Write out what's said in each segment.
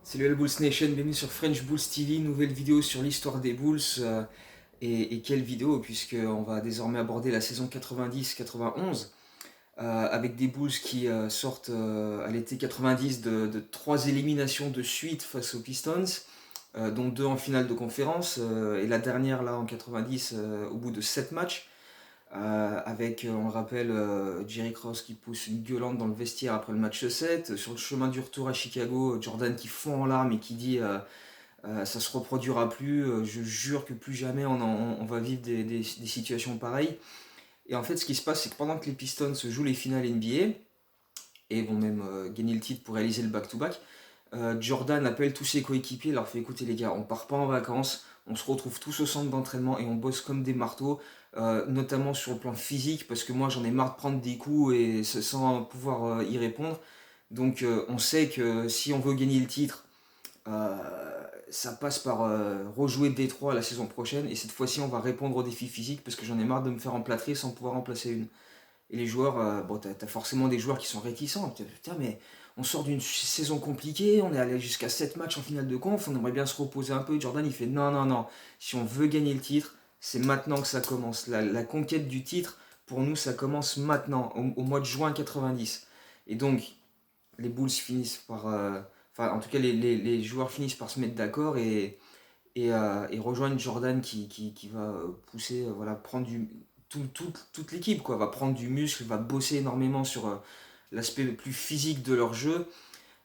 Salut la Bulls Nation, bienvenue sur French Bulls TV, nouvelle vidéo sur l'histoire des Bulls. Et quelle vidéo, puisqu'on va désormais aborder la saison 90-91 avec des Bulls qui sortent à l'été 90 de 3 éliminations de suite face aux Pistons, dont 2 en finale de conférence, et la dernière là en 90 au bout de 7 matchs. Avec, on le rappelle, Jerry Cross qui pousse une gueulante dans le vestiaire après le match 7. Sur le chemin du retour à Chicago, Jordan qui fond en larmes et qui dit ça se reproduira plus, je jure que plus jamais on va vivre des situations pareilles. Et en fait, ce qui se passe, c'est que pendant que les Pistons jouent les finales NBA et vont même gagner le titre pour réaliser le back-to-back, Jordan appelle tous ses coéquipiers, leur fait écouter les gars, on part pas en vacances, on se retrouve tous au centre d'entraînement et on bosse comme des marteaux, notamment sur le plan physique, parce que moi j'en ai marre de prendre des coups et sans pouvoir y répondre. Donc on sait que si on veut gagner le titre, euh, ça passe par rejouer Détroit la saison prochaine, et cette fois-ci on va répondre aux défis physiques parce que j'en ai marre de me faire emplâtrer sans pouvoir en placer une. Et les joueurs, bon, t'as forcément des joueurs qui sont réticents. Putain, mais on sort d'une saison compliquée, on est allé jusqu'à 7 matchs en finale de conf, on aimerait bien se reposer un peu. Jordan, il fait non, non, non. Si on veut gagner le titre, c'est maintenant que ça commence. La conquête du titre, pour nous, ça commence maintenant, au mois de juin 90. Et donc, les Bulls finissent par. Enfin, en tout cas, les joueurs finissent par se mettre d'accord et rejoindre Jordan qui va pousser, voilà, prendre toute l'équipe, quoi, va prendre du muscle, va bosser énormément sur l'aspect le plus physique de leur jeu.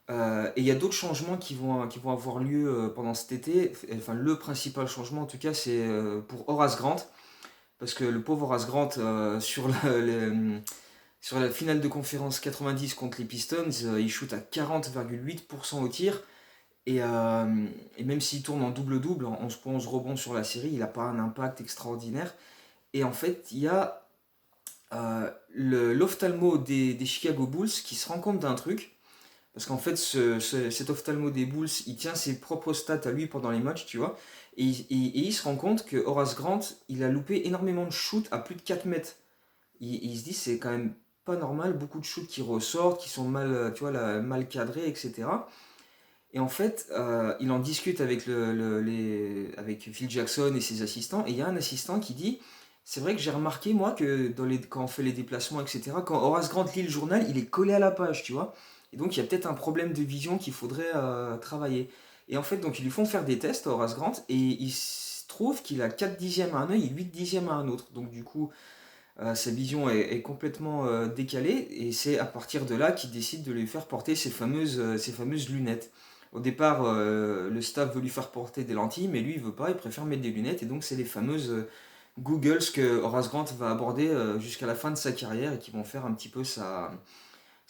Et il y a d'autres changements qui vont avoir lieu pendant cet été. Enfin, le principal changement, en tout cas, c'est pour Horace Grant. Parce que le pauvre Horace Grant, sur la finale de conférence 90 contre les Pistons, il shoot à 40,8% au tir. Et même s'il tourne en double-double, en 11 points, 11 rebonds sur la série, il n'a pas un impact extraordinaire. Et en fait, il y a l'ophtalmo des Chicago Bulls qui se rend compte d'un truc. Parce qu'en fait, cet ophtalmo des Bulls, il tient ses propres stats à lui pendant les matchs, tu vois. Et il se rend compte que Horace Grant, il a loupé énormément de shoots à plus de 4 mètres. Il se dit, c'est quand même pas normal, beaucoup de shoots qui ressortent, qui sont mal, tu vois, là, mal cadrés, etc. Et en fait, il en discute avec, avec Phil Jackson et ses assistants. Et il y a un assistant qui dit, c'est vrai que j'ai remarqué, moi, que quand on fait les déplacements, etc., quand Horace Grant lit le journal, il est collé à la page, tu vois. Et donc, il y a peut-être un problème de vision qu'il faudrait travailler. Et en fait, donc, ils lui font faire des tests à Horace Grant. Et il se trouve qu'il a 4 dixièmes à un œil et 8 dixièmes à un autre. Donc, du coup, sa vision est complètement décalée. Et c'est à partir de là qu'il décide de lui faire porter ces fameuses lunettes. Au départ, le staff veut lui faire porter des lentilles, mais lui, il veut pas, il préfère mettre des lunettes. Et donc, c'est les fameuses Googles que Horace Grant va aborder jusqu'à la fin de sa carrière et qui vont faire un petit peu sa.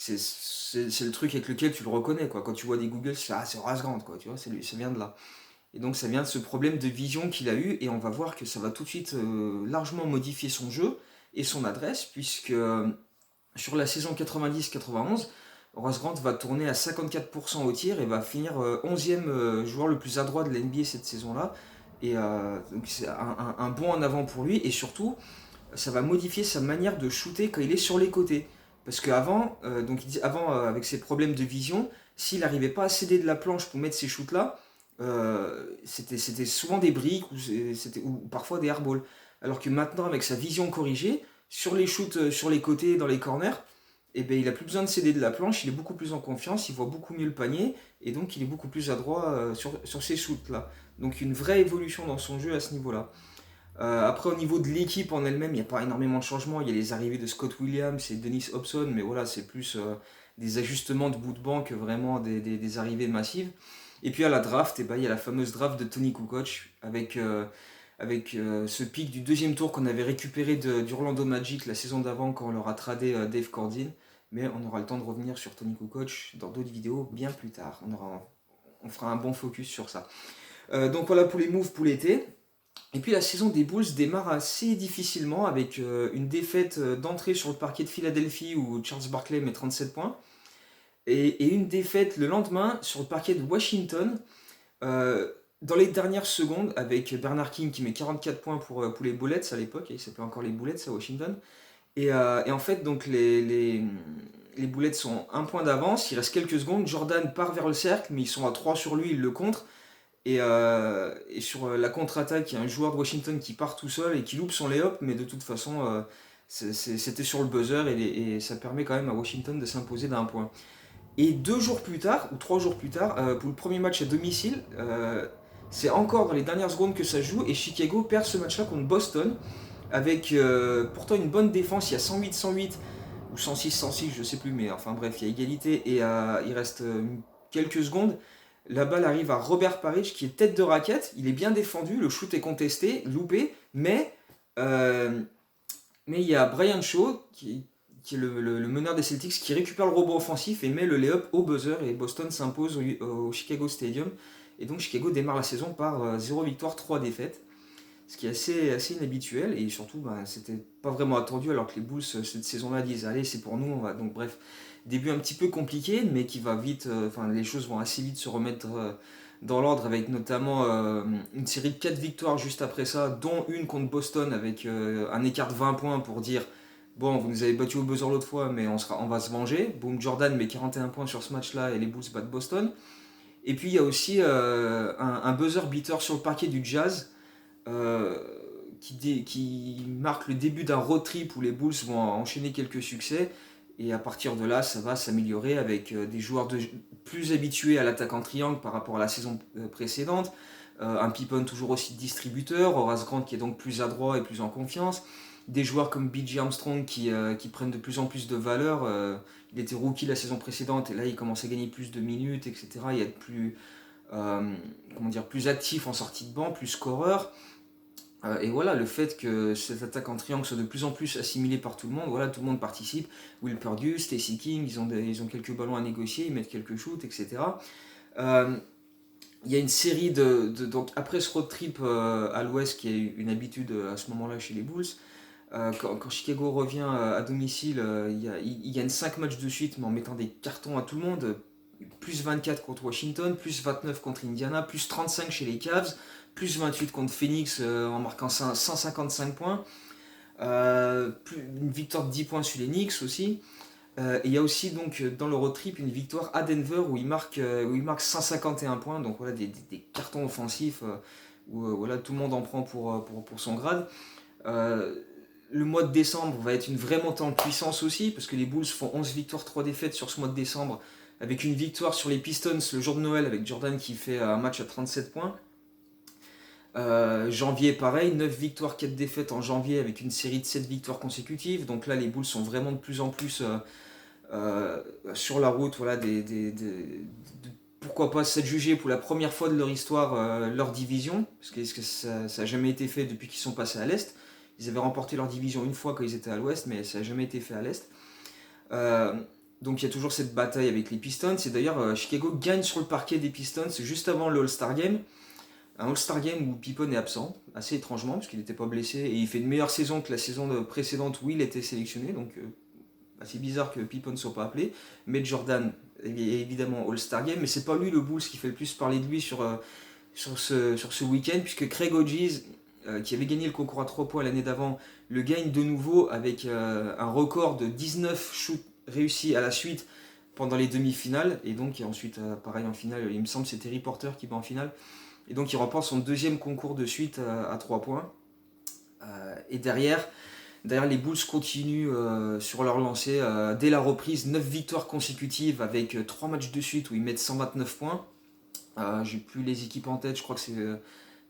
C'est le truc avec lequel tu le reconnais, quoi. Quand tu vois des Googles, tu fais, ah, c'est Horace Grant, quoi. Tu vois, ça vient de là. Et donc, ça vient de ce problème de vision qu'il a eu. Et on va voir que ça va tout de suite largement modifier son jeu et son adresse, puisque sur la saison 90-91, Horace Grant va tourner à 54% au tir et va finir 11e joueur le plus adroit de la NBA cette saison-là. Et donc c'est un bond en avant pour lui. Et surtout, ça va modifier sa manière de shooter quand il est sur les côtés. Parce qu'avant, avec ses problèmes de vision, s'il n'arrivait pas à céder de la planche pour mettre ces shoots-là, c'était souvent des briques ou parfois des airballs. Alors que maintenant, avec sa vision corrigée, sur les shoots, sur les côtés, dans les corners, eh ben, il a plus besoin de céder de la planche, il est beaucoup plus en confiance, il voit beaucoup mieux le panier, et donc il est beaucoup plus adroit sur ces shoots-là. Donc une vraie évolution dans son jeu à ce niveau-là. Après, au niveau de l'équipe en elle-même, il n'y a pas énormément de changements. Il y a les arrivées de Scott Williams et Dennis Hobson, mais voilà, c'est plus des ajustements de bout de banc que vraiment des arrivées massives. Et puis à la draft, il y a la fameuse draft de Tony Kukoc avec ce pic du deuxième tour qu'on avait récupéré d'Orlando Magic la saison d'avant quand on leur a tradé Dave Cordin. Mais on aura le temps de revenir sur Tony Kukoc dans d'autres vidéos bien plus tard. On fera un bon focus sur ça. Donc voilà pour les moves pour l'été. Et puis la saison des Bulls démarre assez difficilement avec une défaite d'entrée sur le parquet de Philadelphie où Charles Barkley met 37 points et une défaite le lendemain sur le parquet de Washington dans les dernières secondes avec Bernard King qui met 44 points pour les Bullets à l'époque, il s'appelait encore les Bullets à Washington. Et en fait donc les Bullets sont un point d'avance, il reste quelques secondes, Jordan part vers le cercle, mais ils sont à 3 sur lui, il le contre. Et sur la contre-attaque, il y a un joueur de Washington qui part tout seul et qui loupe son lay-up, mais de toute façon, c'était sur le buzzer et ça permet quand même à Washington de s'imposer d'un point. Et 2 jours plus tard, ou 3 jours plus tard, pour le premier match à domicile, c'est encore dans les dernières secondes que ça joue et Chicago perd ce match-là contre Boston avec pourtant une bonne défense. Il y a 108-108 ou 106-106, je sais plus, mais enfin bref, il y a égalité et il reste quelques secondes. La balle arrive à Robert Parrish qui est tête de raquette. Il est bien défendu, le shoot est contesté, loupé, euh, mais il y a Brian Shaw qui est le meneur des Celtics qui récupère le rebond offensif et met le lay-up au buzzer et Boston s'impose au Chicago Stadium. Et donc Chicago démarre la saison par 0 victoire, 3 défaites. Ce qui est assez inhabituel et surtout c'était pas vraiment attendu alors que les Bulls cette saison-là disent allez c'est pour nous on va donc bref début un petit peu compliqué mais qui va vite les choses vont assez vite se remettre dans l'ordre avec notamment une série de 4 victoires juste après ça dont une contre Boston avec un écart de 20 points pour dire bon vous nous avez battu au buzzer l'autre fois mais on va se venger. Boom, Jordan met 41 points sur ce match-là et les Bulls battent Boston et puis il y a aussi un buzzer beater sur le parquet du Jazz euh, qui marque le début d'un road trip où les Bulls vont enchaîner quelques succès. Et à partir de là, ça va s'améliorer avec des joueurs plus habitués à l'attaque en triangle par rapport à la saison précédente. Un Pippen toujours aussi distributeur, Horace Grant qui est donc plus adroit et plus en confiance. Des joueurs comme B.J. Armstrong qui prennent de plus en plus de valeur. Il était rookie la saison précédente et là il commence à gagner plus de minutes, etc. Il est plus, plus actif en sortie de banc, plus scoreur. Et voilà, le fait que cette attaque en triangle soit de plus en plus assimilée par tout le monde, voilà, tout le monde participe. Will Perdue, Stacey King, ils ont quelques ballons à négocier, ils mettent quelques shoots, etc. Euh, il y a une série donc après ce road trip à l'ouest, qui est une habitude à ce moment-là chez les Bulls, quand Chicago revient à domicile, il gagne 5 matchs de suite, mais en mettant des cartons à tout le monde. Plus 24 contre Washington, plus 29 contre Indiana, plus 35 chez les Cavs, plus 28 contre Phoenix en marquant 155 points. Une victoire de 10 points sur les Knicks aussi. Et il y a aussi donc dans le road trip une victoire à Denver où il marque 151 points. Donc voilà des cartons offensifs où voilà, tout le monde en prend pour son grade. Euh, le mois de décembre va être une vraie montée en puissance aussi, parce que les Bulls font 11 victoires, 3 défaites sur ce mois de décembre, avec une victoire sur les Pistons le jour de Noël, avec Jordan qui fait un match à 37 points. Janvier, pareil, 9 victoires, 4 défaites en janvier, avec une série de 7 victoires consécutives. Donc là, les Bulls sont vraiment de plus en plus sur la route, voilà, pourquoi pas s'adjuger pour la première fois de leur histoire leur division, parce que ça n'a jamais été fait depuis qu'ils sont passés à l'Est. Ils avaient remporté leur division une fois quand ils étaient à l'Ouest, mais ça n'a jamais été fait à l'Est. Euh, donc il y a toujours cette bataille avec les Pistons. Et d'ailleurs, Chicago gagne sur le parquet des Pistons juste avant le All-Star Game. Un All-Star Game où Pippen est absent, assez étrangement, parce qu'il n'était pas blessé. Et il fait une meilleure saison que la saison précédente où il était sélectionné. Donc c'est bizarre que Pippen ne soit pas appelé. Mais Jordan est évidemment All-Star Game. Mais c'est pas lui le Bulls qui fait le plus parler de lui sur ce week-end, puisque Craig Hodges, qui avait gagné le concours à 3 points l'année d'avant, le gagne de nouveau avec un record de 19 shoots réussis à la suite pendant les demi-finales. Et donc, ensuite, pareil en finale, il me semble que c'est Terry Porter qui va en finale. Et donc, il remporte son deuxième concours de suite à 3 points. Et derrière, les Bulls continuent sur leur lancée. Dès la reprise, 9 victoires consécutives avec 3 matchs de suite où ils mettent 129 points. J'ai plus les équipes en tête, je crois que c'est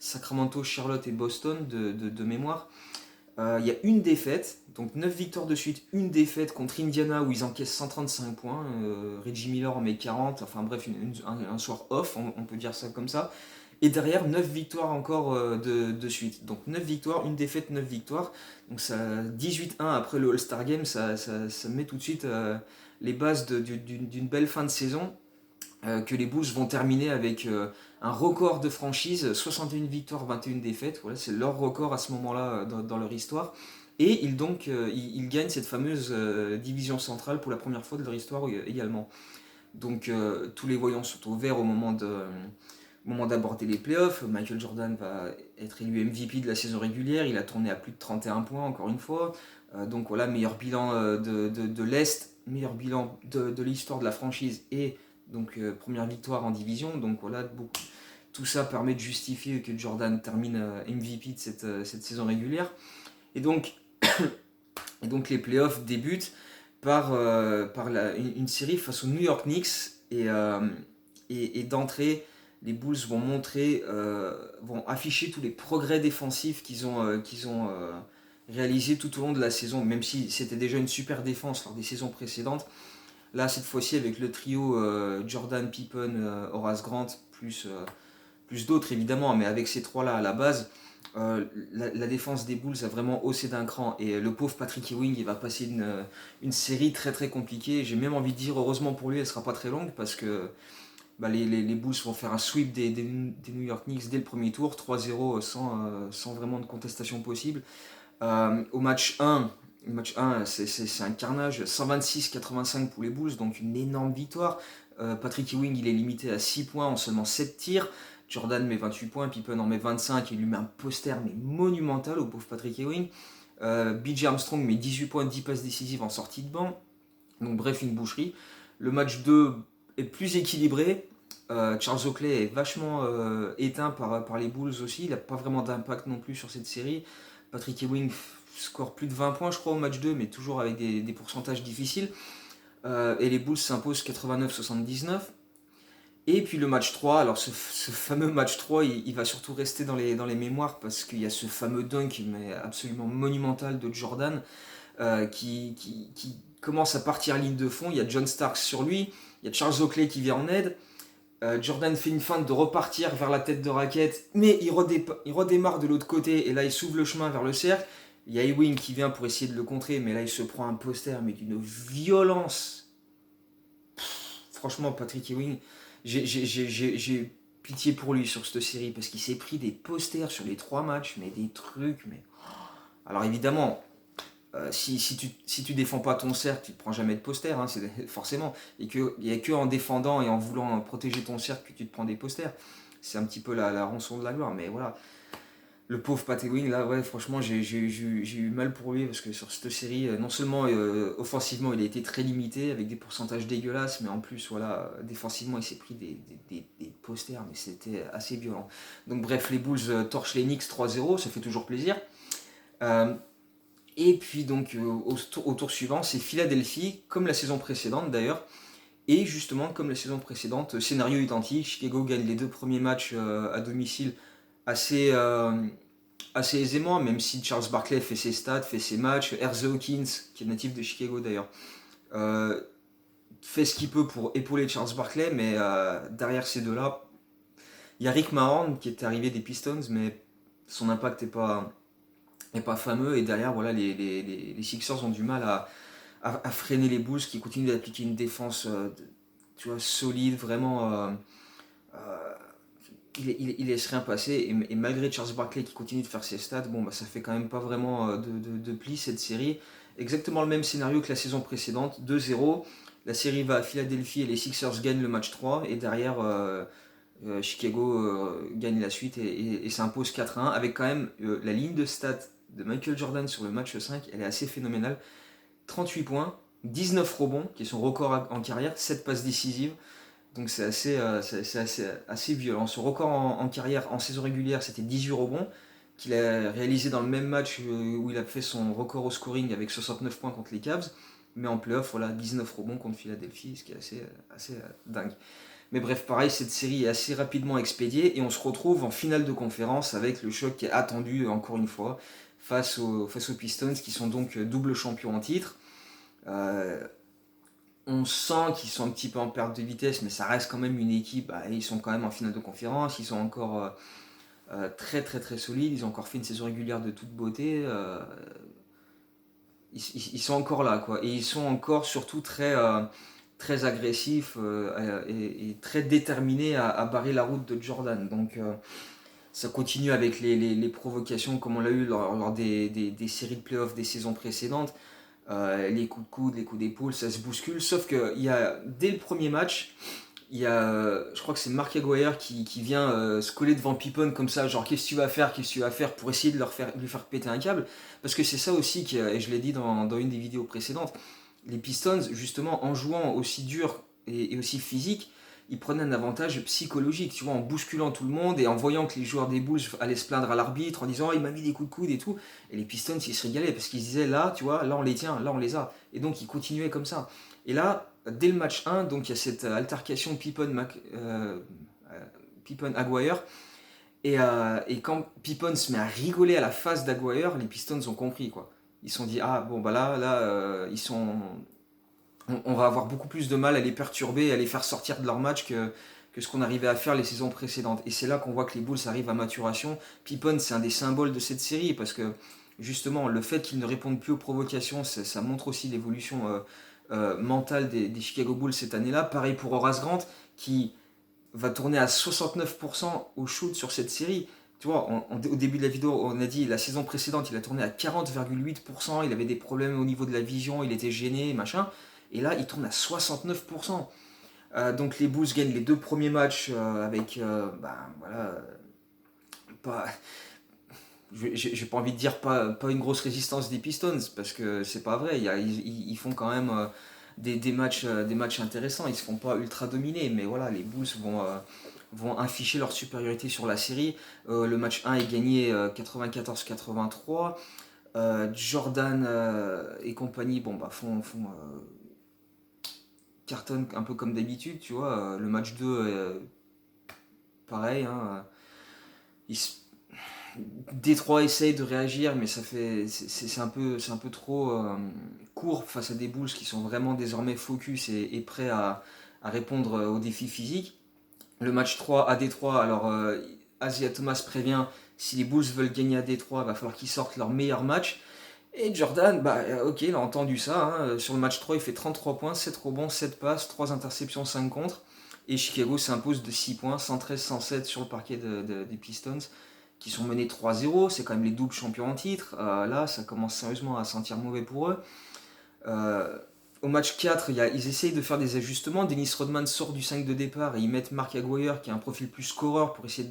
Sacramento, Charlotte et Boston de mémoire. Il y a une défaite, donc 9 victoires de suite, une défaite contre Indiana où ils encaissent 135 points. Reggie Miller en met 40, enfin bref, un soir off, on peut dire ça comme ça. Et derrière, 9 victoires encore de suite. Donc 9 victoires, une défaite, 9 victoires. Donc ça 18-1 après le All-Star Game, ça met tout de suite les bases d'une belle fin de saison. Que les Bulls vont terminer avec un record de franchise, 61 victoires, 21 défaites. Voilà, c'est leur record à ce moment-là dans leur histoire. Et ils gagnent cette fameuse division centrale pour la première fois de leur histoire également. Donc tous les voyants sont au vert au moment d'aborder les playoffs. Michael Jordan va être élu MVP de la saison régulière. Il a tourné à plus de 31 points encore une fois. Donc voilà, meilleur bilan de l'Est, meilleur bilan de l'histoire de la franchise et donc première victoire en division. Donc voilà, tout ça permet de justifier que Jordan termine MVP de cette saison régulière. Et donc, les playoffs débutent par une série face aux New York Knicks. Et d'entrée, les Bulls vont afficher tous les progrès défensifs qu'ils ont réalisés tout au long de la saison, même si c'était déjà une super défense lors des saisons précédentes. Là, cette fois-ci, avec le trio Jordan, Pippen, Horace Grant, plus d'autres évidemment, mais avec ces trois-là à la base, la défense des Bulls a vraiment haussé d'un cran. Et le pauvre Patrick Ewing, il va passer une série très très compliquée. J'ai même envie de dire, heureusement pour lui, elle sera pas très longue parce que les Bulls vont faire un sweep des New York Knicks dès le premier tour, 3-0 sans vraiment de contestation possible. Au match 1, c'est un carnage, 126-85 pour les Bulls, donc une énorme victoire. Patrick Ewing, il est limité à 6 points en seulement 7 tirs. Jordan met 28 points, Pippen en met 25, il lui met un poster mais monumental au pauvre Patrick Ewing. BJ Armstrong met 18 points, 10 passes décisives en sortie de banc. Donc bref, une boucherie. Le match 2 est plus équilibré. Charles Oakley est vachement éteint par les Bulls aussi. Il n'a pas vraiment d'impact non plus sur cette série. Patrick Ewing score plus de 20 points, je crois, au match 2, mais toujours avec des pourcentages difficiles. Et les Bulls s'imposent 89-79. Et puis le match 3, alors ce fameux match 3, il va surtout rester dans les mémoires parce qu'il y a ce fameux dunk mais absolument monumental de Jordan qui commence à partir à ligne de fond. Il y a John Starks sur lui, il y a Charles Oakley qui vient en aide. Jordan fait une feinte de repartir vers la tête de raquette, mais il redémarre de l'autre côté et là il s'ouvre le chemin vers le cercle. Il y a Ewing qui vient pour essayer de le contrer, mais là il se prend un poster mais d'une violence. Franchement, Patrick Ewing, j'ai pitié pour lui sur cette série parce qu'il s'est pris des posters sur les 3 matchs, mais des trucs. Mais alors évidemment, si tu défends pas ton cercle, tu ne prends jamais de poster, hein, forcément. Il n'y a que en défendant et en voulant protéger ton cercle que tu te prends des posters. C'est un petit peu la rançon de la gloire, mais voilà. Le pauvre Pat Ewing, là, ouais, franchement, j'ai eu mal pour lui parce que sur cette série, non seulement offensivement, il a été très limité avec des pourcentages dégueulasses, mais en plus, voilà, défensivement, il s'est pris des posters, mais c'était assez violent. Donc, bref, les Bulls torchent les Knicks 3-0, ça fait toujours plaisir. Et puis, donc, au tour suivant, c'est Philadelphie, comme la saison précédente d'ailleurs. Et justement, comme la saison précédente, scénario identique, Chicago gagne les 2 premiers matchs à domicile assez aisément, même si Charles Barkley fait ses stats, fait ses matchs. Hersey Hawkins, qui est natif de Chicago d'ailleurs, fait ce qu'il peut pour épauler Charles Barkley, mais derrière ces deux-là, il y a Rick Mahorn qui est arrivé des Pistons, mais son impact n'est pas fameux. Et derrière, voilà, les Sixers ont du mal à freiner les Bulls qui continuent d'appliquer une défense tu vois, solide, vraiment. Il laisse rien passer et malgré Charles Barkley qui continue de faire ses stats, bon bah ça fait quand même pas vraiment de pli cette série. Exactement le même scénario que la saison précédente, 2-0. La série va à Philadelphie et les Sixers gagnent le match 3 et derrière Chicago gagne la suite et s'impose 4-1 avec quand même la ligne de stats de Michael Jordan sur le match 5, elle est assez phénoménale. 38 points, 19 rebonds qui est son record en carrière, 7 passes décisives. Donc c'est assez violent. Son record en carrière, en saison régulière, c'était 18 rebonds, qu'il a réalisé dans le même match où il a fait son record au scoring avec 69 points contre les Cavs. Mais en playoff, voilà, 19 rebonds contre Philadelphie, ce qui est assez dingue. Mais bref, pareil, cette série est assez rapidement expédiée et on se retrouve en finale de conférence avec le choc qui est attendu encore une fois face aux Pistons qui sont donc double champions en titre. On sent qu'ils sont un petit peu en perte de vitesse, mais ça reste quand même une équipe. Ils sont quand même en finale de conférence, ils sont encore très très très solides, ils ont encore fait une saison régulière de toute beauté. Ils sont encore là, quoi. Et ils sont encore surtout très agressifs et très déterminés à barrer la route de Jordan. Donc ça continue avec les provocations comme on l'a eu lors des séries de playoffs des saisons précédentes. Les coups de coude, les coups d'épaule, ça se bouscule. Sauf que dès le premier match, il y a, je crois que c'est Mark Aguirre qui vient se coller devant Pippen comme ça, genre qu'est-ce que tu vas faire pour essayer de lui faire péter un câble. Parce que c'est ça aussi, et je l'ai dit dans une des vidéos précédentes, les Pistons, justement, en jouant aussi dur et aussi physique, ils prenaient un avantage psychologique, tu vois, en bousculant tout le monde et en voyant que les joueurs des Bulls allaient se plaindre à l'arbitre en disant oh, il m'a mis des coups de coude et tout. Et les Pistons, ils se régalaient parce qu'ils disaient là, tu vois, là on les tient, là on les a. Et donc ils continuaient comme ça. Et là, dès le match 1, donc il y a cette altercation Pippen-Aguirre. Et quand Pippen se met à rigoler à la face d'Aguirre, les Pistons ont compris quoi. Ils se sont dit ah bon bah là ils sont on va avoir beaucoup plus de mal à les perturber, à les faire sortir de leur match que ce qu'on arrivait à faire les saisons précédentes. Et c'est là qu'on voit que les Bulls arrivent à maturation. Pippen, c'est un des symboles de cette série parce que justement, le fait qu'ils ne répondent plus aux provocations, ça montre aussi l'évolution mentale des Chicago Bulls cette année-là. Pareil pour Horace Grant qui va tourner à 69% au shoot sur cette série. Tu vois, au début de la vidéo, on a dit la saison précédente, il a tourné à 40,8%, il avait des problèmes au niveau de la vision, il était gêné, machin. Et là, il tourne à 69%. Donc les Bulls gagnent les 2 premiers matchs avec, voilà, pas, j'ai pas envie de dire pas une grosse résistance des Pistons, parce que c'est pas vrai, ils font quand même des matchs intéressants, ils se font pas ultra dominer, mais voilà, les Bulls vont afficher leur supériorité sur la série. Le match 1 est gagné 94-83. Jordan et compagnie font carton un peu comme d'habitude, tu vois. Le match 2, pareil. Hein, Détroit essaye de réagir, mais c'est un peu trop court face à des Bulls qui sont vraiment désormais focus et prêts à répondre aux défis physiques. Le match 3 à Détroit, alors Isaiah Thomas prévient si les Bulls veulent gagner à Détroit, il va falloir qu'ils sortent leur meilleur match. Et Jordan, ok, il a entendu ça. Hein. Sur le match 3, il fait 33 points, 7 rebonds, 7 passes, 3 interceptions, 5 contre. Et Chicago s'impose de 6 points, 113-107 sur le parquet des Pistons, qui sont menés 3-0. C'est quand même les doubles champions en titre. Là, ça commence sérieusement à sentir mauvais pour eux. Au match 4, ils essayent de faire des ajustements. Dennis Rodman sort du 5 de départ et ils mettent Mark Aguirre, qui a un profil plus scoreur, pour essayer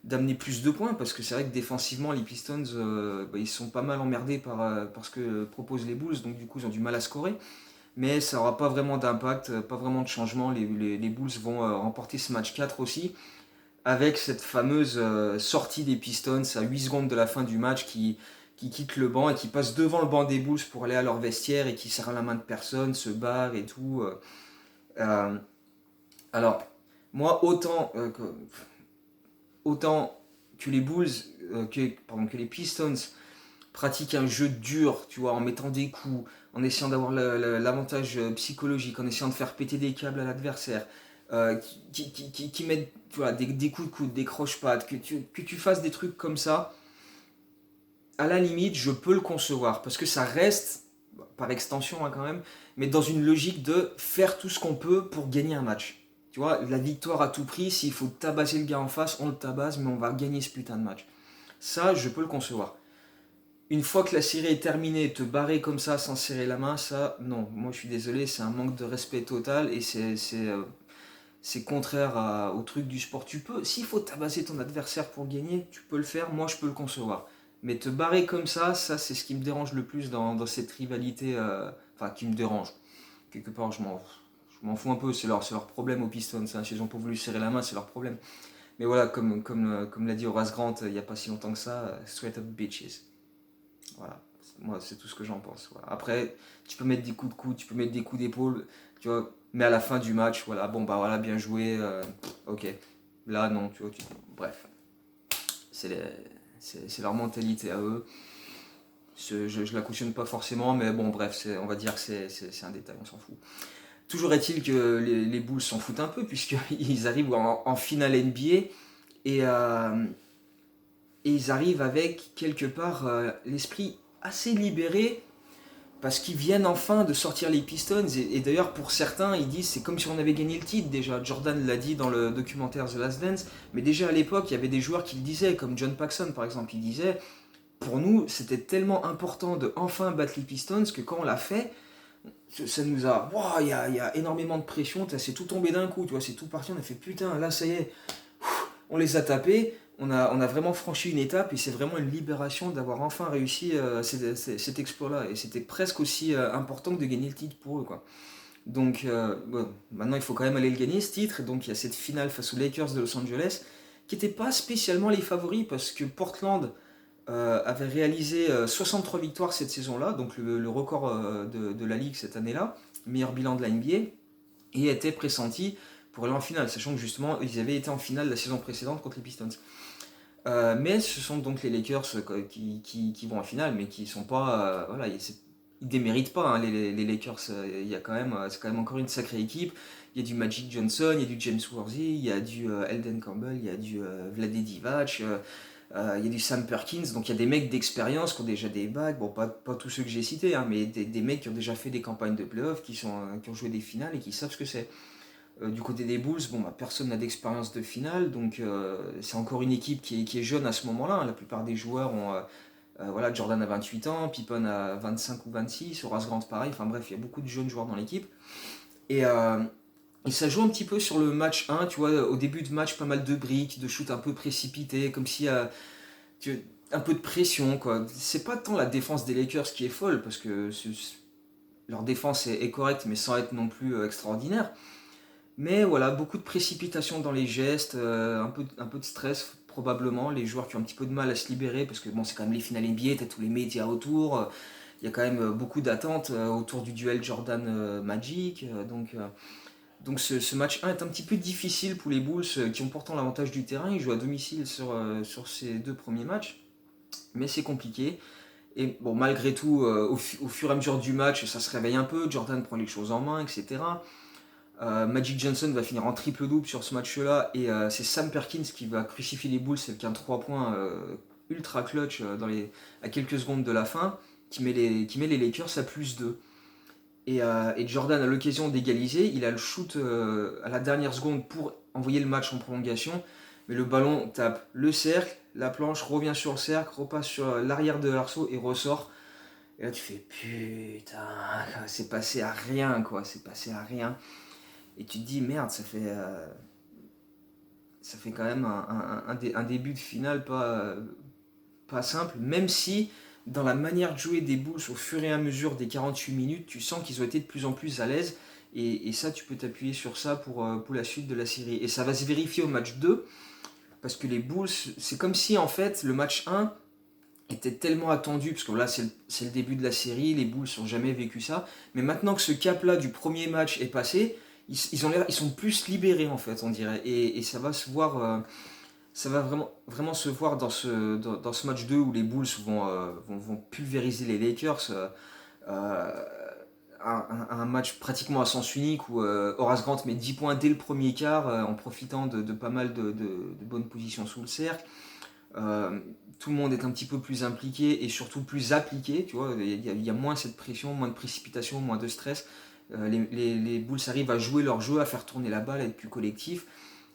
d'amener plus de points, parce que c'est vrai que défensivement les Pistons ils sont pas mal emmerdés par ce que proposent les Bulls, donc du coup ils ont du mal à scorer, mais ça n'aura pas vraiment d'impact, pas vraiment de changement. Les Bulls vont remporter ce match 4 aussi, avec cette fameuse sortie des Pistons à 8 secondes de la fin du match qui quitte le banc et qui passe devant le banc des Bulls pour aller à leur vestiaire et qui serrent la main de personne, se barre et tout. Euh, alors moi autant que les Bulls, que les Pistons pratiquent un jeu dur, tu vois, en mettant des coups, en essayant d'avoir l'avantage psychologique, en essayant de faire péter des câbles à l'adversaire, qui mettent tu vois, des coups de coude, des croche-pattes, que tu fasses des trucs comme ça, à la limite, je peux le concevoir, parce que ça reste, par extension hein, quand même, mais dans une logique de faire tout ce qu'on peut pour gagner un match. Tu vois, la victoire à tout prix, s'il faut tabasser le gars en face, on le tabasse, mais on va gagner ce putain de match. Ça, je peux le concevoir. Une fois que la série est terminée, te barrer comme ça sans serrer la main, ça, non. Moi, je suis désolé, c'est un manque de respect total et c'est contraire au truc du sport. Tu peux, s'il faut tabasser ton adversaire pour gagner, tu peux le faire, moi, je peux le concevoir. Mais te barrer comme ça c'est ce qui me dérange le plus dans cette rivalité, enfin, qui me dérange. Quelque part, je m'en fous un peu, c'est leur problème aux Pistons. Hein. S'ils n'ont pas voulu serrer la main, c'est leur problème. Mais voilà, comme l'a dit Horace Grant il n'y a pas si longtemps que ça, straight up bitches. Voilà, moi c'est tout ce que j'en pense. Voilà. Après, tu peux mettre des coups de coude, tu peux mettre des coups d'épaule, tu vois, mais à la fin du match, voilà, bon bah voilà, bien joué, ok. Là, non, tu vois, bref, c'est c'est leur mentalité à eux. Je la cautionne pas forcément, mais bon, bref, on va dire que c'est un détail, on s'en fout. Toujours est-il que les Bulls s'en foutent un peu, puisqu'ils arrivent en finale NBA et ils arrivent avec quelque part l'esprit assez libéré parce qu'ils viennent enfin de sortir les Pistons et d'ailleurs pour certains ils disent c'est comme si on avait gagné le titre déjà. Jordan l'a dit dans le documentaire The Last Dance, mais déjà à l'époque il y avait des joueurs qui le disaient comme John Paxson par exemple. Il disait pour nous c'était tellement important de enfin battre les Pistons que quand on l'a fait ça nous a wow, y a énormément de pression, c'est tout tombé d'un coup, tu vois, c'est tout parti, on a fait putain là ça y est on les a tapés, on a vraiment franchi une étape et c'est vraiment une libération d'avoir enfin réussi cet exploit-là. Et c'était presque aussi important que de gagner le titre pour eux, quoi. Donc bon, maintenant il faut quand même aller le gagner ce titre. Et donc il y a cette finale face aux Lakers de Los Angeles qui n'étaient pas spécialement les favoris parce que Portland avait réalisé 63 victoires cette saison-là, donc le record de la ligue cette année-là, meilleur bilan de la NBA, et était pressenti pour aller en finale, sachant que justement ils avaient été en finale la saison précédente contre les Pistons. Mais ce sont donc les Lakers qui vont en finale, mais qui sont pas. Voilà, ils déméritent pas, hein, les Lakers. Il y a quand même, c'est quand même encore une sacrée équipe. Il y a du Magic Johnson, il y a du James Worthy, il y a du Elden Campbell, il y a du Vlade Divac, il y a du Sam Perkins. Donc il y a des mecs d'expérience qui ont déjà des bagues. Bon, pas tous ceux que j'ai cités, hein, mais des mecs qui ont déjà fait des campagnes de playoffs, qui ont joué des finales et qui savent ce que c'est. Du côté des Bulls, bon, bah, personne n'a d'expérience de finale, donc c'est encore une équipe qui est jeune à ce moment-là, hein. La plupart des joueurs ont. Voilà, Jordan a 28 ans, Pippen a 25 ou 26, Horace Grant pareil, enfin bref, il y a beaucoup de jeunes joueurs dans l'équipe. Et, et ça joue un petit peu sur le match 1, tu vois, au début de match, pas mal de briques, de shoots un peu précipités, comme s'il y a un peu de pression, quoi. C'est pas tant la défense des Lakers qui est folle, parce que leur défense est correcte, mais sans être non plus extraordinaire. Mais voilà, beaucoup de précipitation dans les gestes, un peu de stress probablement, les joueurs qui ont un petit peu de mal à se libérer parce que bon, c'est quand même les finales NBA, t'as tous les médias autour, il y a quand même beaucoup d'attentes autour du duel Jordan-Magic, donc ce match 1 est un petit peu difficile pour les Bulls qui ont pourtant l'avantage du terrain, ils jouent à domicile sur ces deux premiers matchs, mais c'est compliqué. Et bon, malgré tout, au fur et à mesure du match, ça se réveille un peu, Jordan prend les choses en main, etc. Magic Johnson va finir en triple-double sur ce match-là et c'est Sam Perkins qui va crucifier les Bulls avec un 3 points ultra clutch à quelques secondes de la fin qui met les Lakers à +2. Et Jordan a l'occasion d'égaliser, il a le shoot à la dernière seconde pour envoyer le match en prolongation, mais le ballon tape le cercle, la planche revient sur le cercle, repasse sur l'arrière de l'arceau et ressort. Et là tu fais putain, c'est passé à rien quoi, c'est passé à rien. Et tu te dis, merde, ça fait quand même un début de finale pas simple, même si dans la manière de jouer des Bulls au fur et à mesure des 48 minutes, tu sens qu'ils ont été de plus en plus à l'aise. Et ça, tu peux t'appuyer sur ça pour la suite de la série. Et ça va se vérifier au match 2, parce que les Bulls, c'est comme si en fait le match 1 était tellement attendu, parce que là c'est le début de la série, les Bulls n'ont jamais vécu ça, mais maintenant que ce cap-là du premier match est passé, ils sont plus libérés en fait, on dirait, et ça va se voir, ça va vraiment se voir dans ce match 2 où les Bulls vont pulvériser les Lakers, euh, un match pratiquement à sens unique où Horace Grant met 10 points dès le premier quart en profitant de pas mal de bonnes positions sous le cercle. Euh, Tout le monde est un petit peu plus impliqué et surtout plus appliqué, tu vois, il y a moins cette pression, moins de précipitation, moins de stress. Les Bulls arrivent à jouer leur jeu, à faire tourner la balle, à être plus collectif.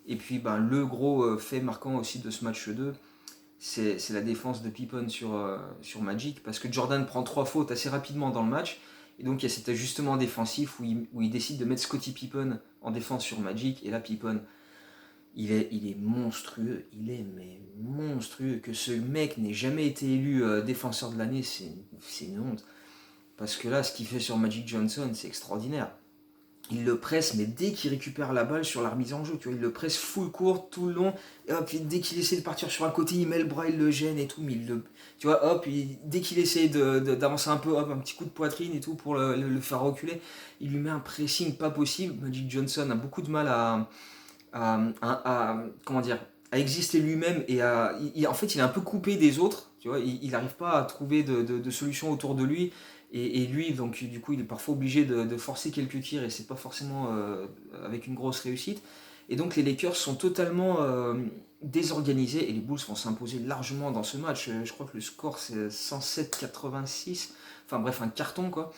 Et puis ben, le gros fait marquant aussi de ce match 2, c'est la défense de Pippen sur Magic, parce que Jordan prend 3 fautes assez rapidement dans le match, et donc il y a cet ajustement défensif où il décide de mettre Scottie Pippen en défense sur Magic, et là Pippen, il est monstrueux, il est mais monstrueux. Que ce mec n'ait jamais été élu défenseur de l'année, c'est une honte. Parce que là, ce qu'il fait sur Magic Johnson, c'est extraordinaire. Il le presse, mais dès qu'il récupère la balle sur la remise en jeu, tu vois, il le presse full court tout le long, et hop, dès qu'il essaie de partir sur un côté, il met le bras, il le gêne et tout, mais tu vois, hop, dès qu'il essaie d'avancer un peu, hop, un petit coup de poitrine et tout pour le faire reculer, il lui met un pressing pas possible. Magic Johnson a beaucoup de mal comment dire, à exister lui-même et en fait il est un peu coupé des autres, tu vois, il n'arrive pas à trouver de solutions autour de lui et lui donc du coup il est parfois obligé de forcer quelques tirs et c'est pas forcément avec une grosse réussite et donc les Lakers sont totalement désorganisés et les Bulls vont s'imposer largement dans ce match. Je crois que le score c'est 107-86, enfin bref un carton quoi.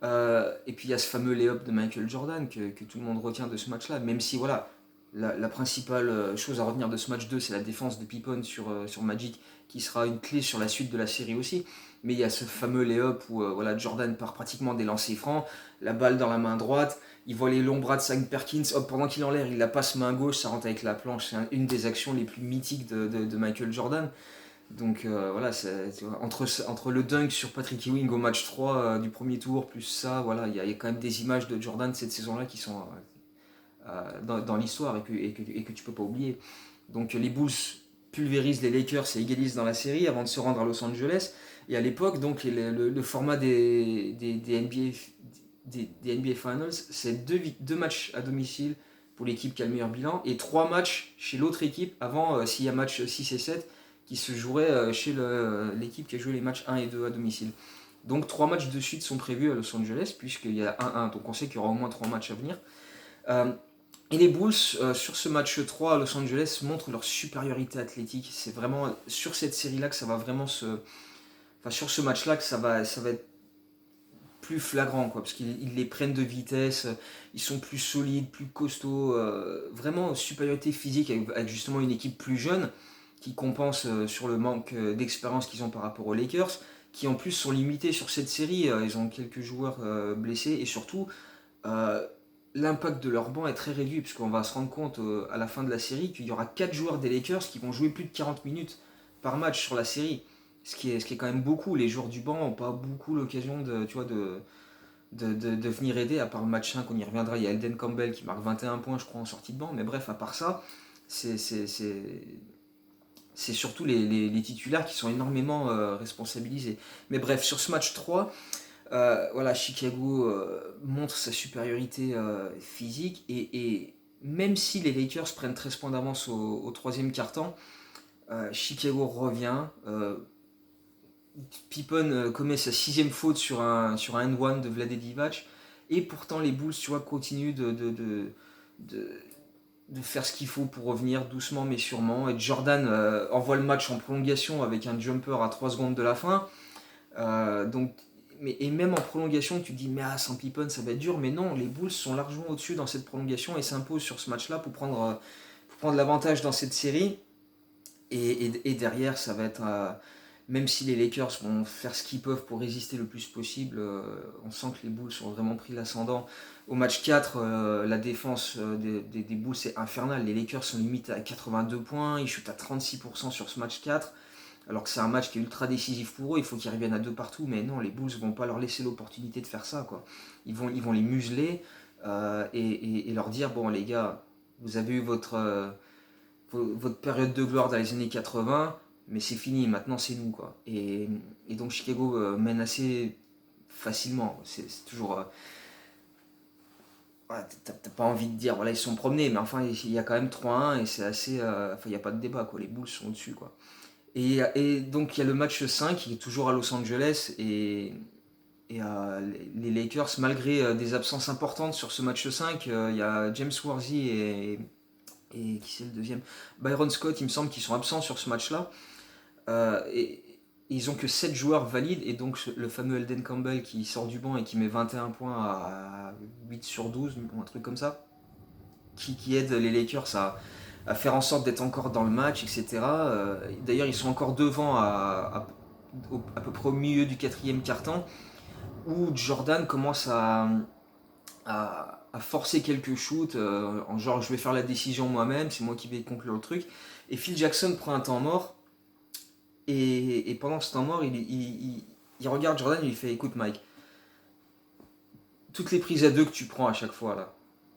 Et puis il y a ce fameux lay-up de Michael Jordan que tout le monde retient de ce match-là, même si voilà, la principale chose à retenir de ce match 2, c'est la défense de Pippen sur Magic, qui sera une clé sur la suite de la série aussi. Mais il y a ce fameux lay-up où voilà, Jordan part pratiquement des lancers francs, la balle dans la main droite, il voit les longs bras de Sam Perkins, hop, pendant qu'il est en l'air, il la passe main gauche, ça rentre avec la planche. C'est une des actions les plus mythiques de Michael Jordan. Donc voilà, tu vois, entre le dunk sur Patrick Ewing au match 3 du premier tour, plus ça, voilà, il y a quand même des images de Jordan cette saison-là qui sont dans l'histoire et que tu peux pas oublier. Donc les Bulls pulvérisent les Lakers et égalisent dans la série avant de se rendre à Los Angeles. Et à l'époque, donc le format des NBA Finals, c'est deux matchs à domicile pour l'équipe qui a le meilleur bilan et 3 matchs chez l'autre équipe avant, s'il y a match 6 et 7 qui se jouerait chez l'équipe qui a joué les matchs 1 et 2 à domicile. Donc 3 matchs de suite sont prévus à Los Angeles, puisqu'il y a 1-1, donc on sait qu'il y aura au moins 3 matchs à venir. Euh, et les Bulls, sur ce match 3 à Los Angeles, montrent leur supériorité athlétique. C'est vraiment sur cette série-là que ça va vraiment se... Enfin, sur ce match-là que ça va être plus flagrant, quoi, parce qu'ils les prennent de vitesse, ils sont plus solides, plus costauds, vraiment supériorité physique avec justement une équipe plus jeune qui compense sur le manque d'expérience qu'ils ont par rapport aux Lakers, qui en plus sont limités sur cette série, ils ont quelques joueurs blessés et surtout euh, l'impact de leur banc est très réduit puisqu'on va se rendre compte à la fin de la série qu'il y aura 4 joueurs des Lakers qui vont jouer plus de 40 minutes par match sur la série. Ce qui est quand même beaucoup. Les joueurs du banc n'ont pas beaucoup l'occasion tu vois, de venir aider, à part le match 5, on y reviendra. Il y a Elden Campbell qui marque 21 points, je crois, en sortie de banc. Mais bref, à part ça, c'est surtout les titulaires qui sont énormément responsabilisés. Mais bref, sur ce match 3, voilà, Chicago montre sa supériorité physique et même si les Lakers prennent 13 points d'avance au troisième quart-temps, Chicago revient. Pippen commet sa 6e faute sur un end-one de Vlade Divac. Et pourtant, les Bulls, tu vois, continuent de, de faire ce qu'il faut pour revenir doucement mais sûrement. Et Jordan envoie le match en prolongation avec un jumper à 3 secondes de la fin. Donc, et même en prolongation, tu te dis, mais sans Pippen, ça va être dur. Mais non, les Bulls sont largement au-dessus dans cette prolongation et s'imposent sur ce match-là pour prendre l'avantage dans cette série. Et derrière, ça va être... même si les Lakers vont faire ce qu'ils peuvent pour résister le plus possible, on sent que les Bulls ont vraiment pris l'ascendant. Au match 4, la défense des Bulls est infernale. Les Lakers sont limités à 82 points, ils shootent à 36% sur ce match 4, alors que c'est un match qui est ultra décisif pour eux, il faut qu'ils reviennent à 2 partout, mais non, les Bulls vont pas leur laisser l'opportunité de faire ça, quoi. Ils vont les museler et leur dire, bon les gars, vous avez eu votre période de gloire dans les années 80, mais c'est fini, maintenant c'est nous, quoi. Et donc Chicago mène assez facilement. C'est toujours. Voilà, t'as pas envie de dire, voilà, ils se sont promenés, mais enfin, il y a quand même 3-1 et c'est assez. Enfin, il n'y a pas de débat, quoi. Les Bulls sont au-dessus, quoi. Et donc, il y a le match 5 qui est toujours à Los Angeles et les Lakers, malgré des absences importantes sur ce match 5, il y a James Worthy et qui c'est le deuxième, Byron Scott, il me semble, qui sont absents sur ce match-là. Et ils ont que 7 joueurs valides, et donc le fameux Elden Campbell qui sort du banc et qui met 21 points à 8 sur 12, ou un truc comme ça, qui aide les Lakers à faire en sorte d'être encore dans le match, etc. D'ailleurs, ils sont encore devant à peu près au milieu du quatrième quart-temps, où Jordan commence à forcer quelques shoots, en genre je vais faire la décision moi-même, c'est moi qui vais conclure le truc. Et Phil Jackson prend un temps mort, et pendant ce temps mort, il regarde Jordan et il fait, écoute Mike, toutes les prises à deux que tu prends à chaque fois là,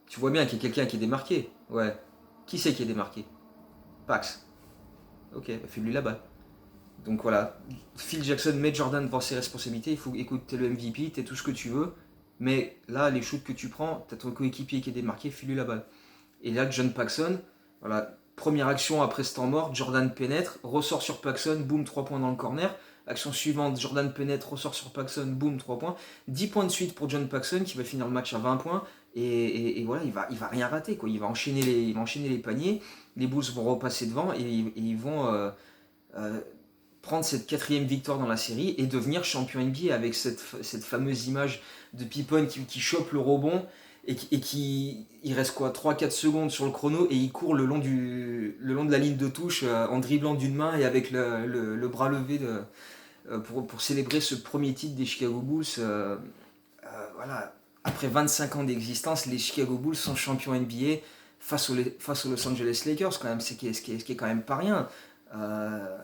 tu vois bien qu'il y a quelqu'un qui est démarqué. Ouais. Qui c'est qui est démarqué? Pax. Ok, bah, file-lui la balle. Donc voilà, Phil Jackson met Jordan devant ses responsabilités. Il faut, écoute, t'es le MVP, t'es tout ce que tu veux, mais là, les shoots que tu prends, t'as ton coéquipier qui est démarqué, file-lui la balle. Et là, John Paxson, voilà, première action après ce temps mort, Jordan pénètre, ressort sur Paxson, boum, 3 points dans le corner. Action suivante, Jordan pénètre, ressort sur Paxson, boum, 3 points. 10 points de suite pour John Paxson qui va finir le match à 20 points. Et voilà, il va rien rater, quoi. Il va enchaîner les paniers. Les Bulls vont repasser devant et ils vont euh, prendre cette 4e victoire dans la série et devenir champion NBA avec cette fameuse image de Pippen qui chope le rebond et qui il reste quoi 3-4 secondes sur le chrono et il court le long de la ligne de touche en dribblant d'une main et avec le bras levé pour célébrer ce premier titre des Chicago Bulls. Voilà, après 25 ans d'existence, les Chicago Bulls sont champions NBA face aux Los Angeles Lakers, quand même, ce qui est quand même pas rien. Euh,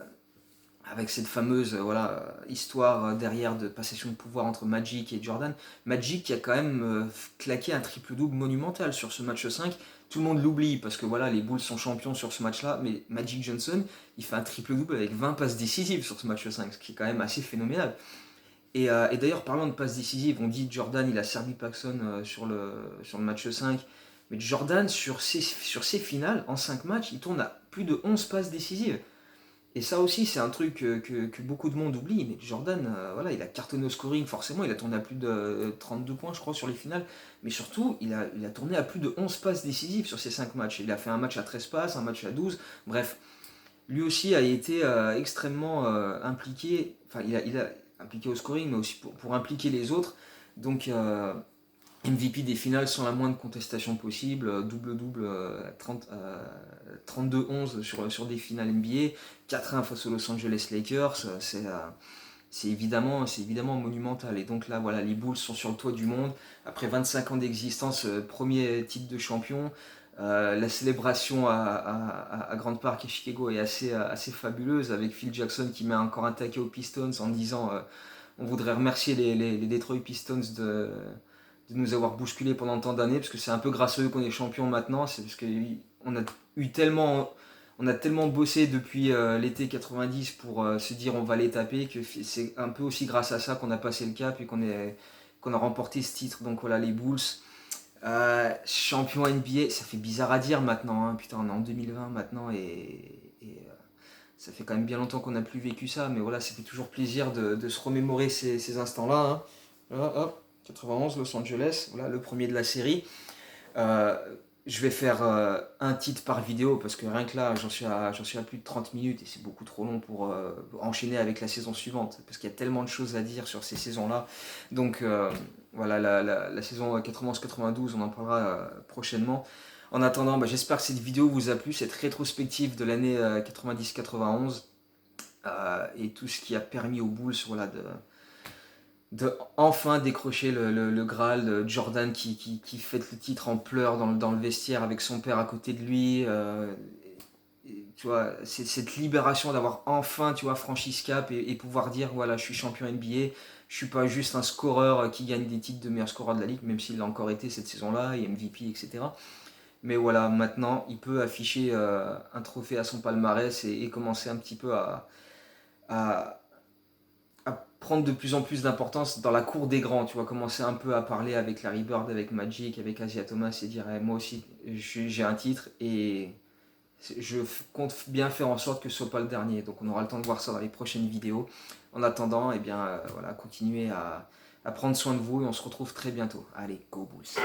avec cette fameuse histoire derrière de passation de pouvoir entre Magic et Jordan. Magic qui a quand même claqué un triple-double monumental sur ce match 5. Tout le monde l'oublie parce que voilà, les Bulls sont champions sur ce match-là, mais Magic Johnson, il fait un triple-double avec 20 passes décisives sur ce match 5, ce qui est quand même assez phénoménal. Et d'ailleurs, parlant de passes décisives, on dit Jordan, il a servi Paxson sur le match 5. Mais Jordan, sur ses finales, en 5 matchs, il tourne à plus de 11 passes décisives. Et ça aussi, c'est un truc que beaucoup de monde oublie. Mais Jordan, voilà, il a cartonné au scoring, forcément. Il a tourné à plus de 32 points, je crois, sur les finales. Mais surtout, il a tourné à plus de 11 passes décisives sur ces 5 matchs. Il a fait un match à 13 passes, un match à 12. Bref, lui aussi a été extrêmement impliqué. Enfin, il a impliqué au scoring, mais aussi pour impliquer les autres. Donc, MVP des finales sans la moindre contestation possible, double-double 32-11 sur des finales NBA, 4-1 face aux Los Angeles Lakers, c'est évidemment monumental. Et donc là, voilà, les Bulls sont sur le toit du monde. Après 25 ans d'existence, premier titre de champion. La célébration à Grand Park et Chicago est assez fabuleuse, avec Phil Jackson qui met encore un taquet aux Pistons en disant on voudrait remercier les Detroit Pistons de nous avoir bousculé pendant tant d'années, parce que c'est un peu grâce à eux qu'on est champion maintenant. C'est parce qu'on a tellement bossé depuis l'été 90 pour se dire on va les taper, que c'est un peu aussi grâce à ça qu'on a passé le cap et qu'on a remporté ce titre. Donc voilà, les Bulls, champion NBA, ça fait bizarre à dire maintenant, hein. Putain, on est en 2020 maintenant et ça fait quand même bien longtemps qu'on n'a plus vécu ça, mais voilà, ça fait toujours plaisir de se remémorer ces instants-là, hein. Voilà, hop, 91, Los Angeles, voilà, le premier de la série. Euh, je vais faire un titre par vidéo parce que rien que là, j'en suis à plus de 30 minutes et c'est beaucoup trop long pour enchaîner avec la saison suivante parce qu'il y a tellement de choses à dire sur ces saisons-là. Donc voilà, la saison 91-92, on en parlera prochainement. En attendant, j'espère que cette vidéo vous a plu, cette rétrospective de l'année 90-91 et tout ce qui a permis aux Bulls voilà, de enfin décrocher le Graal de Jordan qui fête le titre en pleurs dans le vestiaire avec son père à côté de lui. Tu vois, c'est cette libération d'avoir enfin, tu vois, franchi ce cap et pouvoir dire voilà, je suis champion NBA, je suis pas juste un scoreur qui gagne des titres de meilleur scoreur de la ligue, même s'il l'a encore été cette saison-là, et MVP, etc. Mais voilà, maintenant, il peut afficher un trophée à son palmarès et commencer un petit peu à, à prendre de plus en plus d'importance dans la cour des grands. Tu vois, commencer un peu à parler avec Larry Bird, avec Magic, avec Asia Thomas et dire moi aussi, j'ai un titre et je compte bien faire en sorte que ce soit pas le dernier. Donc on aura le temps de voir ça dans les prochaines vidéos. En attendant, eh bien, voilà, continuez à prendre soin de vous et on se retrouve très bientôt. Allez, go Bulls!